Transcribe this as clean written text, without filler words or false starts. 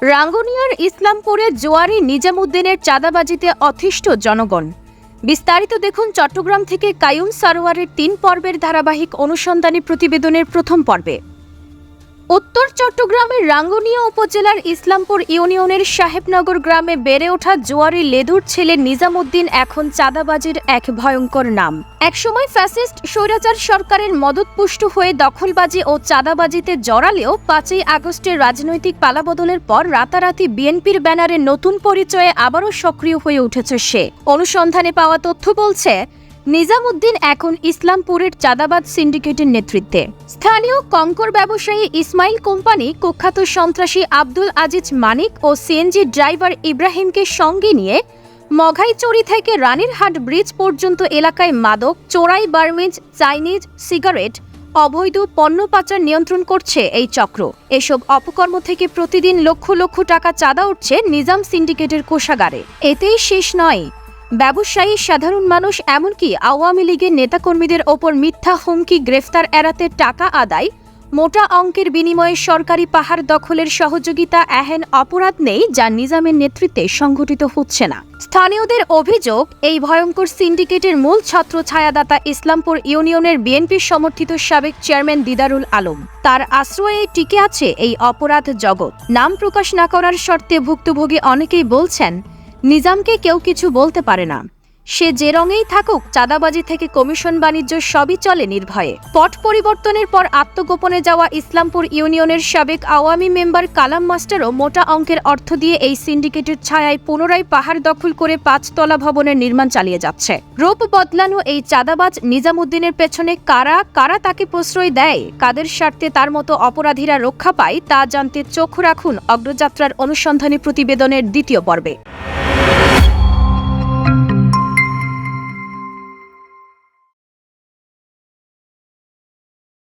রাঙ্গুনিয়ার ইসলামপুরে জোয়ারি নিজামুদ্দিনের চাঁদাবাজিতে অতিষ্ঠ জনগণ। বিস্তারিত দেখুন চট্টগ্রাম থেকে কায়ুম সারোয়ারের ৩ পর্বের ধারাবাহিক অনুসন্ধানী প্রতিবেদনের প্রথম পর্বে। উত্তর চট্টগ্রামের রাঙ্গুনিয়া উপজেলার ইসলামপুর ইউনিয়নের সাহেবনগর গ্রামে বেড়ে ওঠা জোয়ারি লেদুর ছেলে নিজামুদ্দিন এখন চাঁদাবাজির এক ভয়ঙ্কর নাম। একসময় ফ্যাসিস্ট স্বৈরাচার সরকারের মদতপুষ্ট হয়ে দখলবাজি ও চাঁদাবাজিতে জড়ালেও ৫ই আগস্টের রাজনৈতিক পালাবদলের পর রাতারাতি বিএনপির ব্যানারে নতুন পরিচয়ে আবারও সক্রিয় হয়ে উঠেছে সে। অনুসন্ধানে পাওয়া তথ্য বলছে, নিজামুদ্দিন এখন ইসলামপুরের চাঁদাবাজ সিন্ডিকেটের নেতৃত্বে। স্থানীয় কঙ্কর ব্যবসায়ী ইসমাইল কোম্পানি, কুখ্যাত সন্ত্রাসী আব্দুল আজিজ মানিক ও সিএনজি ড্রাইভার ইব্রাহিমকে সঙ্গে নিয়ে মঘাইচড়ি থেকে রানীরহাট ব্রিজ পর্যন্ত এলাকায় মাদক, চোরাই, বার্মিজ, চাইনিজ, সিগারেট, অবৈধ পণ্য পাচার নিয়ন্ত্রণ করছে এই চক্র। এসব অপকর্ম থেকে প্রতিদিন লক্ষ লক্ষ টাকা চাঁদা উঠছে নিজাম সিন্ডিকেটের কোষাগারে। এতেই শেষ নয়, ব্যবসায়ী, সাধারণ মানুষ, এমনকি আওয়ামী লীগের নেতাকর্মীদের ওপর মিথ্যা হুমকি, গ্রেফতার এড়াতে টাকা আদায়, মোটা অঙ্কের বিনিময়ে সরকারি পাহাড় দখলের সহযোগিতা, এহেন অপরাধ নেই যা নিজামের নেতৃত্বে সংঘটিত হচ্ছে না। স্থানীয়দের অভিযোগ, এই ভয়ঙ্কর সিন্ডিকেটের মূল ছত্র ছায়াদাতা ইসলামপুর ইউনিয়নের বিএনপি সমর্থিত সাবেক চেয়ারম্যান দিদারুল আলম। তার আশ্রয়ে টিকে আছে এই অপরাধ জগৎ। নাম প্রকাশ না করার শর্তে ভুক্তভোগী অনেকেই বলছেন, নিজামকে কেউ কিছু বলতে পারে না। সে যে রঙেই থাকুক, চাঁদাবাজি থেকে কমিশন বাণিজ্য সবই চলে নির্ভয়ে। পট পরিবর্তনের পর আত্মগোপনে যাওয়া ইসলামপুর ইউনিয়নের সাবেক আওয়ামী মেম্বার কালাম মাস্টারও মোটা অঙ্কের অর্থ দিয়ে এই সিন্ডিকেটের ছায়ায় পুনরায় পাহাড় দখল করে ৫তলা ভবনের নির্মাণ চালিয়ে যাচ্ছে। রূপ বদলানো এই চাঁদাবাজ নিজামুদ্দিনের পেছনে কারা কারা তাকে প্রশ্রয় দেয়, কাদের স্বার্থে তার মতো অপরাধীরা রক্ষা পায়, তা জানতে চোখ রাখুন অগ্রযাত্রার অনুসন্ধানী প্রতিবেদনের দ্বিতীয় পর্বে।